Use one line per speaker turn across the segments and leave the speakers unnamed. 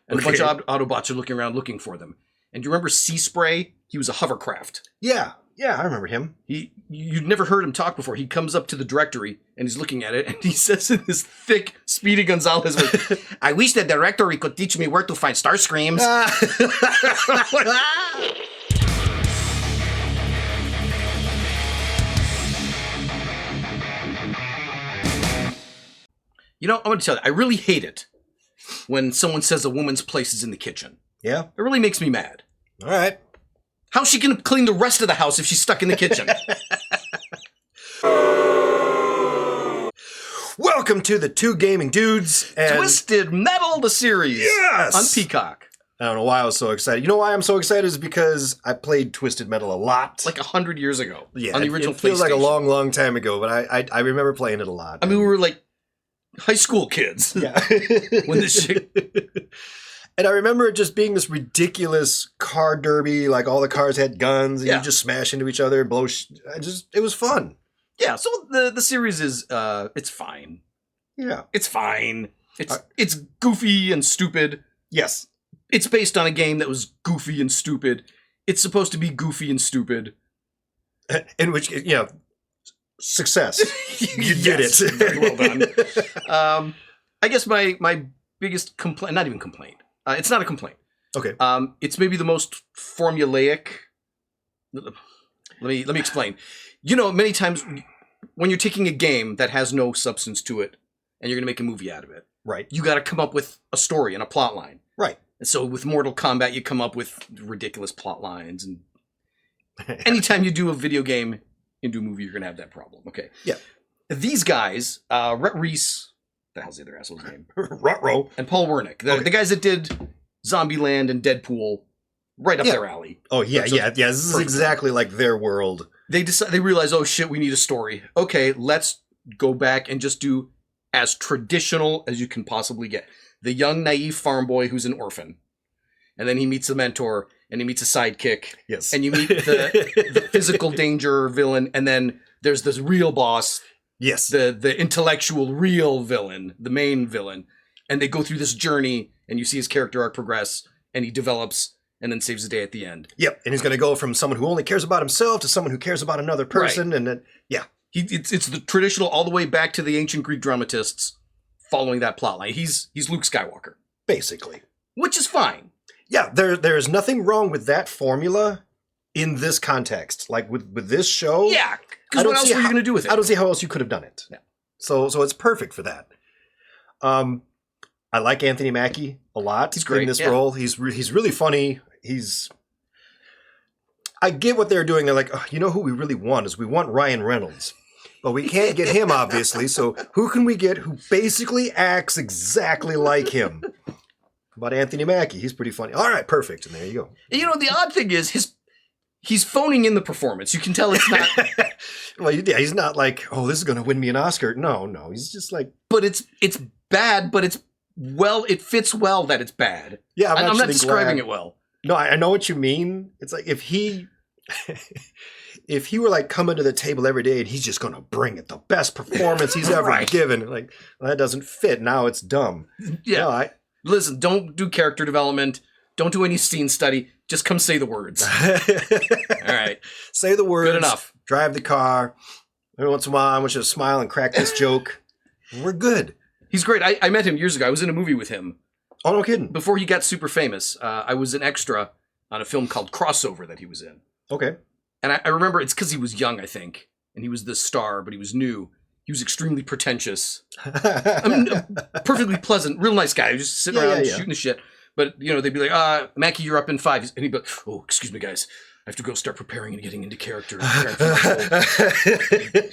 And a bunch of Autobots are looking around looking for them. And do you remember Sea Spray? He was a hovercraft.
Yeah, I remember him.
You'd never heard him talk before. He comes up to the directory and he's looking at it and he says in this thick Speedy Gonzalez voice, I wish the directory could teach me where to find Starscreams. You know, I'm going to tell you, I really hate it when someone says a woman's place is in the kitchen.
Yeah?
It really makes me mad.
All right.
How's she going to clean the rest of the house if she's stuck in the kitchen?
Welcome to the Two Gaming Dudes and
Twisted Metal, the series.
Yes!
On Peacock.
I don't know why I was so excited. You know why I'm so excited is because I played Twisted Metal a lot.
Like 100 years ago.
Yeah,
on the original PlayStation.
It feels like a long, long time ago, but I remember playing it a lot.
I mean, we were like high school kids.
Yeah.
When this shit...
And I remember it just being this ridiculous car derby, like all the cars had guns, and you just smash into each other and blow... it was fun.
Yeah, so the series is, it's fine.
Yeah.
It's fine. It's goofy and stupid.
Yes.
It's based on a game that was goofy and stupid. It's supposed to be goofy and stupid.
In which, success. You did it.
Very well done. I guess my biggest complaint, not even complaint, it's not a complaint.
Okay.
It's maybe the most formulaic. Let me explain. You know, many times when you're taking a game that has no substance to it and you're going to make a movie out of it,
right?
You got to come up with a story and a plot line.
Right.
And so with Mortal Kombat, you come up with ridiculous plot lines. And anytime you do a video game into a movie, you're going to have that problem. Okay.
Yeah.
These guys, Rhett Reese, the hell's the other asshole's name?
Ruh-roh.
And Paul Wernick, the guys that did Zombieland and Deadpool, right up their alley.
Oh, yeah. This is exactly like their world.
They realize, oh shit, we need a story. Okay, let's go back and just do as traditional as you can possibly get. The young, naive farm boy who's an orphan. And then he meets a mentor, and he meets a sidekick.
Yes.
And you meet the physical danger villain, and then there's this real boss.
Yes.
The intellectual real villain, the main villain. And they go through this journey, and you see his character arc progress, and he develops, and then saves the day at the end.
Yep. And he's going to go from someone who only cares about himself to someone who cares about another person. Right. And then,
It's the traditional all the way back to the ancient Greek dramatists following that plot line. He's Luke Skywalker.
Basically.
Which is fine.
Yeah, there's nothing wrong with that formula in this context. Like with this show.
Yeah, because what else were you going to do with it?
I don't see how else you could have done it.
Yeah.
So it's perfect for that. I like Anthony Mackie a lot.
He's great
in this role. He's really funny. I get what they're doing. They're like, oh, you know who we really want is we want Ryan Reynolds. But we can't get him, obviously. So who can we get who basically acts exactly like him? But Anthony Mackie, he's pretty funny. All right, perfect. And there you go.
You know, the odd thing is he's phoning in the performance. You can tell it's not...
Well, yeah, he's not like, oh, this is going to win me an Oscar. No. He's just like...
But it's bad, but it fits well that it's bad.
Yeah,
I'm not describing it well.
No, I know what you mean. It's like if he were like coming to the table every day and he's just going to bring it, the best performance he's ever given. Like, well, that doesn't fit. Now it's dumb.
Yeah.
No,
Listen, don't do character development. Don't do any scene study. Just come say the words. All right.
Say the words.
Good enough.
Drive the car. Every once in a while, I want you to smile and crack this joke. We're good.
He's great. I met him years ago. I was in a movie with him.
Oh, no kidding.
Before he got super famous, I was an extra on a film called Crossover that he was in.
Okay.
And I remember it's because he was young, I think. And he was the star, but he was new. He was extremely pretentious. I mean, perfectly pleasant, real nice guy. He was just sitting around shooting the shit. But, they'd be like, Mackie, you're up in 5. And he'd be like, oh, excuse me, guys. I have to go start preparing and getting into character.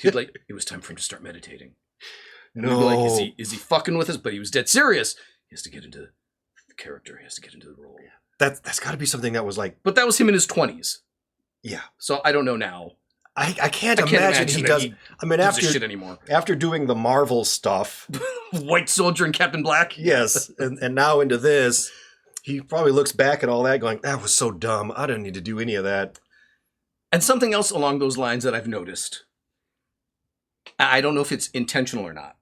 He'd like, it was time for him to start meditating. And we'd be like, is he fucking with us? But he was dead serious. He has to get into the character. He has to get into the role.
That's got to be something that was like...
But that was him in his 20s.
Yeah.
So I don't know now.
I can't imagine he does. I mean,
after shit anymore.
After doing the Marvel stuff,
White Soldier and Captain Black.
Yes, and now into this, he probably looks back at all that, going, "That was so dumb. I didn't need to do any of that."
And something else along those lines that I've noticed. I don't know if it's intentional or not.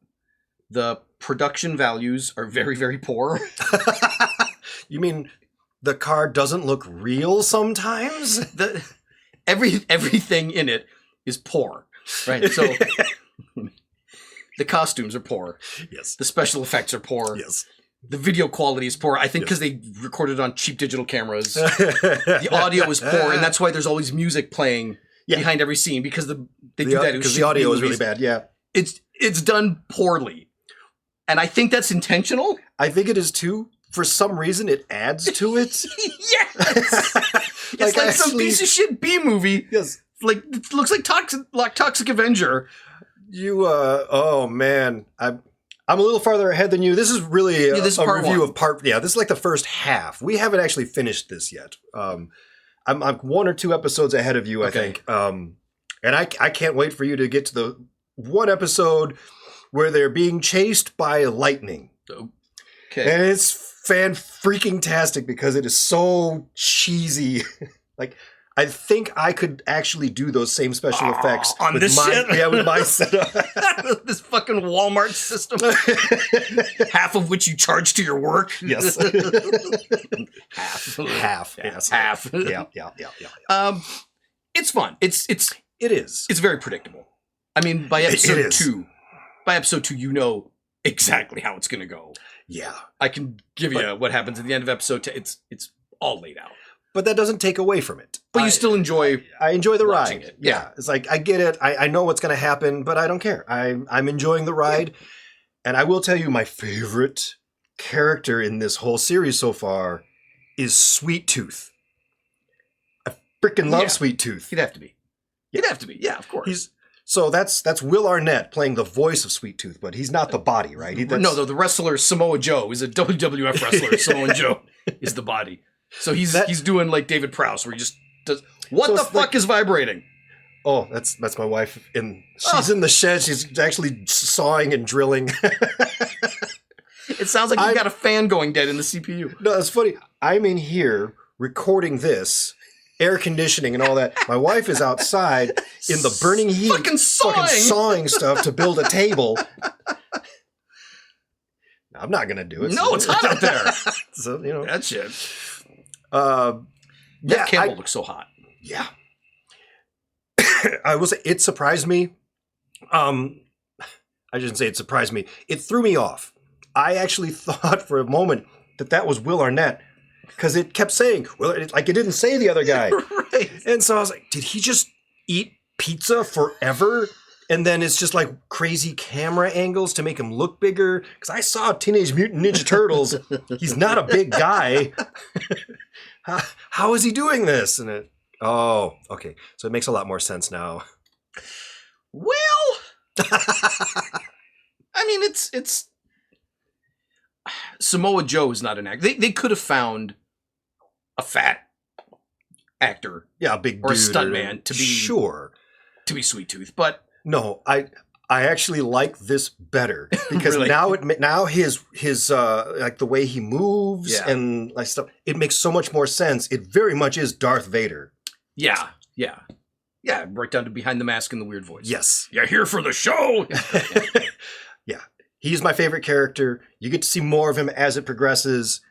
The production values are very, very poor.
You mean the car doesn't look real sometimes?
Everything in it is poor, right? So the costumes are poor.
Yes.
The special effects are poor.
Yes.
The video quality is poor. I think because they recorded on cheap digital cameras. The audio is poor, and that's why there's always music playing behind every scene because they do that
because the audio is really bad. Yeah,
it's done poorly, and I think that's intentional.
I think it is too. For some reason, it adds to it.
Yes, it's like some piece of shit B movie.
Yes,
like it looks like Toxic Avenger.
Oh man, I'm a little farther ahead than you. This is really a review of part. Yeah, this is like the first half. We haven't actually finished this yet. I'm 1 or 2 episodes ahead of you, I think. And I can't wait for you to get to the one episode where they're being chased by lightning.
Okay.
And it's fan-freaking-tastic because it is so cheesy. Like, I think I could actually do those same special effects
on this shit.
Yeah, with my setup.
This fucking Walmart system, half of which you charge to your work.
Yes, half.
Yes,
half. Yeah.
It's fun. It is.
It's
very predictable. I mean, by episode 2, you know exactly how it's going to go.
Yeah,
I can give you what happens at the end of episode 10. It's all laid out.
But that doesn't take away from it.
But you still enjoy.
I enjoy the ride.
It.
Yeah, it's like I get it. I know what's going to happen, but I don't care. I'm enjoying the ride, and I will tell you, my favorite character in this whole series so far is Sweet Tooth. I freaking love Sweet Tooth.
He'd have to be. He'd have to be. Yeah, of course.
So that's Will Arnett playing the voice of Sweet Tooth, but he's not the body, right?
No, the wrestler Samoa Joe is a WWF wrestler. Samoa Joe is the body. So he's doing like David Prowse, where he just does. What the fuck is vibrating?
Oh, that's my wife. She's in the shed. She's actually sawing and drilling.
It sounds like you've got a fan going dead in the CPU.
No, that's funny. I'm in here recording this, air conditioning and all that. My wife is outside in the burning heat,
fucking
sawing stuff to build a table. I'm not gonna do it.
No, it's hot out there.
So
that shit.
Yeah,
Campbell looks so hot.
Yeah. I will say it surprised me. I shouldn't say it surprised me. It threw me off. I actually thought for a moment that was Will Arnett because it kept saying, it didn't say the other guy.
Right.
And so I was like, did he just eat pizza forever? And then it's just like crazy camera angles to make him look bigger. Because I saw Teenage Mutant Ninja Turtles. He's not a big guy. How is he doing this? Okay. So it makes a lot more sense now.
Well, I mean, it's Samoa Joe is not an actor. They could have found a fat actor,
a big
or a stuntman to be Sweet Tooth, but
no, I actually like this better because
Really?
now his like the way he moves and like stuff, it makes so much more sense. It very much is Darth Vader.
Yeah, right down to behind the mask and the weird voice.
Yes,
you're here for the show.
Yeah, he's my favorite character. You get to see more of him as it progresses,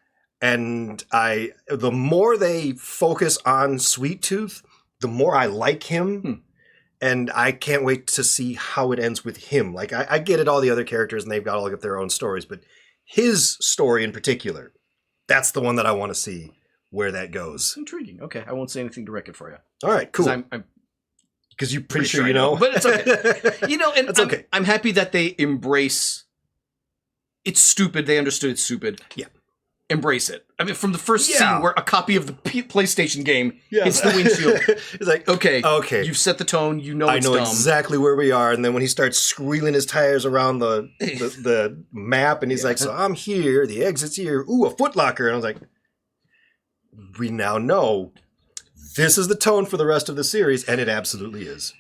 and the more they focus on Sweet Tooth, the more I like him. And I can't wait to see how it ends with him. Like, I get it, all the other characters, and they've got all of their own stories. But his story in particular, that's the one that I want to see where that goes.
Intriguing. Okay, I won't say anything to wreck it for you.
All right, cool. Because you're pretty sure you know.
But it's okay. And
it's okay.
I'm happy that they embrace... It's stupid. They understood it's stupid.
Yeah.
Embrace it. I mean, from the first scene where a copy of the PlayStation game hits the windshield,
it's like, okay,
you've set the tone. You know,
I
it's
know
dumb.
exactly where we are. And then when he starts squealing his tires around the map, and he's like, "So I'm here. The exit's here. Ooh, a footlocker." And I was like, "We now know this is the tone for the rest of the series," and it absolutely is.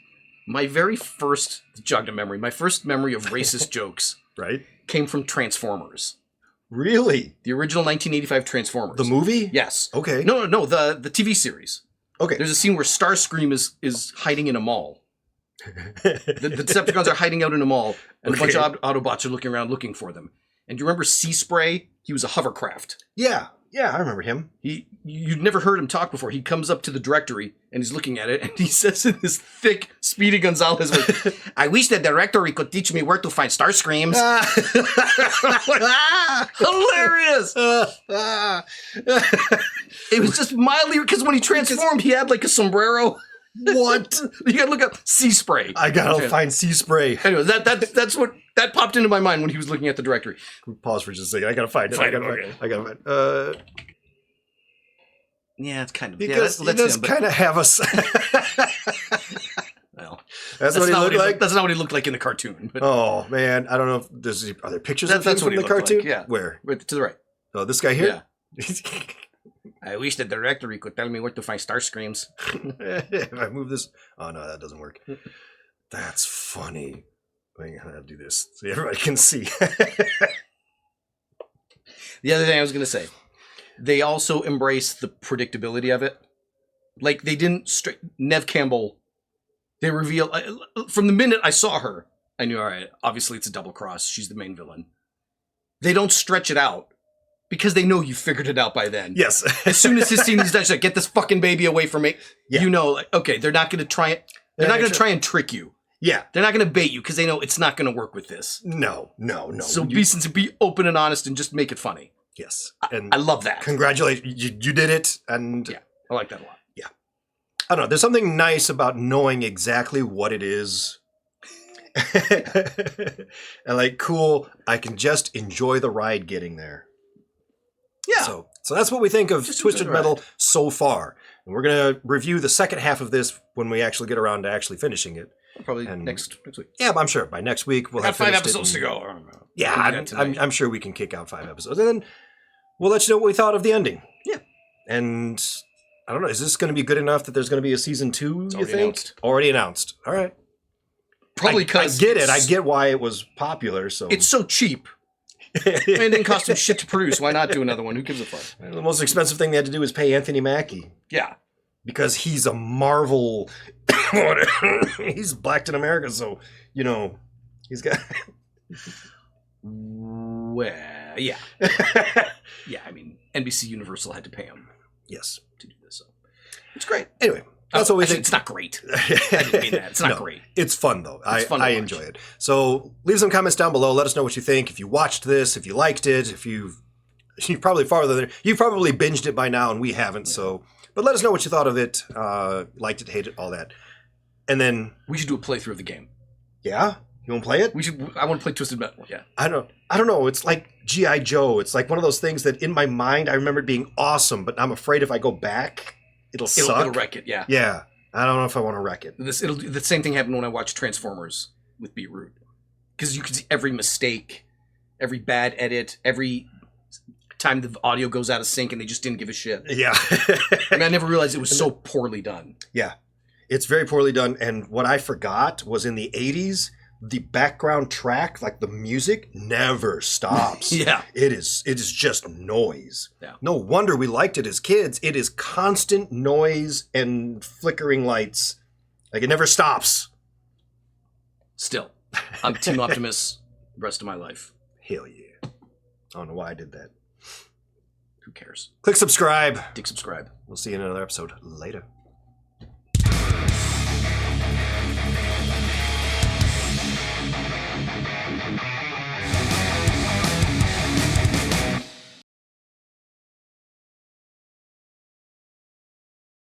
My very first jogged a memory. My first memory of racist jokes,
right,
came from Transformers.
Really?
The original 1985 Transformers.
The movie?
Yes.
Okay.
No, the TV series.
Okay.
There's a scene where Starscream is hiding in a mall. The Decepticons are hiding out in a mall, and a bunch of Autobots are looking around looking for them. And do you remember Sea Spray? He was a hovercraft.
Yeah. Yeah, I remember him.
You'd never heard him talk before. He comes up to the directory and he's looking at it and he says in this thick Speedy Gonzalez voice, I wish the directory could teach me where to find star screams. Hilarious. It was just mildly, because when he transformed, he had like a sombrero.
What?
You gotta look up sea spray.
I gotta find sea spray.
Anyway, that's what that popped into my mind when he was looking at the directory.
Pause for just a second. I gotta find it. I gotta find it.
Yeah, it's kind of
because
that's
he does kind of have a.
Well,
that's what he looked like.
That's not what he looked like in the cartoon. But
oh man, I don't know. Are there pictures of him from the cartoon? Like,
yeah,
where?
Right to the right.
Oh, this guy here.
Yeah. I wish the directory could tell me where to find star screams.
If I move this, oh no, that doesn't work. That's funny. I'm gonna do this so everybody can see.
The other thing I was gonna say, they also embrace the predictability of it. Like they didn't Nev Campbell. They reveal from the minute I saw her, I knew, all right, obviously it's a double cross. She's the main villain. They don't stretch it out. Because they know you figured it out by then.
Yes.
As soon as his scene is done, she's like, get this fucking baby away from me. Yeah. You know, like, okay, they're not going to try it. They're not going to try and trick you.
Yeah.
They're not going to bait you because they know it's not going to work with this.
No.
So be open and honest and just make it funny.
Yes.
And I love that.
Congratulations. You did it. And
yeah, I like that a lot.
Yeah. I don't know. There's something nice about knowing exactly what it is. And like, cool, I can just enjoy the ride getting there.
Yeah.
So that's what we think of Twisted Metal so far. And we're going to review the second half of this when we actually get around to actually finishing it.
Probably next week.
Yeah, but I'm sure by next week we'll have
5 episodes to go.
Yeah, I'm sure we can kick out 5 episodes. And then we'll let you know what we thought of the ending.
Yeah.
And I don't know, is this going to be good enough that there's going to be a season 2, you think?
Announced.
Already announced. All right.
Probably because
I get it. I get why it was popular. So
it's so cheap. It didn't cost him shit to produce. Why not do another one? Who gives a fuck?
The most expensive thing they had to do was pay Anthony Mackie.
Yeah.
Because he's a Marvel. He's blacked in America, so, you know, he's got.
Well, yeah. Yeah, I mean, NBC Universal had to pay him.
Yes.
To do this. So it's great.
Anyway. That's what we think.
It's not great. I didn't mean that. It's not great.
It's fun, though.
I
enjoy it. So leave some comments down below. Let us know what you think. If you watched this, if you liked it, if you've probably you've probably binged it by now, and we haven't. Yeah. So, but let us know what you thought of it. Liked it, hated it, all that. And then
we should do a playthrough of the game.
Yeah, you want to play it?
I want to play Twisted Metal. Yeah.
I don't know. It's like G.I. Joe. It's like one of those things that in my mind I remember it being awesome, but I'm afraid if I go back. It'll suck.
It'll wreck it, yeah.
Yeah. I don't know if I want to wreck it.
The same thing happened when I watched Transformers with Beetroot. Because you can see every mistake, every bad edit, every time the audio goes out of sync and they just didn't give a shit.
Yeah.
I mean, I never realized it was so poorly done.
Yeah. It's very poorly done. And what I forgot was in the 80s, the background track, like the music, never stops.
Yeah.
It is just noise.
Yeah.
No wonder we liked it as kids. It is constant noise and flickering lights. Like it never stops.
Still, I'm Team Optimus the rest of my life.
Hell yeah. I don't know why I did that.
Who cares?
Click subscribe.
Dick subscribe.
We'll see you in another episode later.